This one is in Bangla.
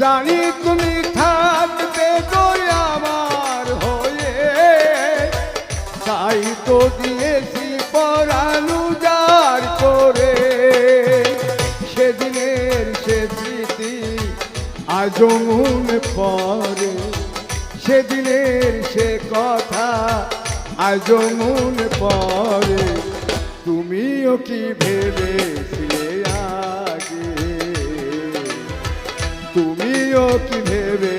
জানি তুমি থাকবে তো আমার হয়ে, তাই তো দিয়েছি পরাণ উজাড় করে। সেদিনের সে স্মৃতি আজও মনে পড়ে, সেদিনের সে কথা আজও মনে পড়ে। তুমিও কি ভেবেছিলে আগে, তুমিও কি ভেবে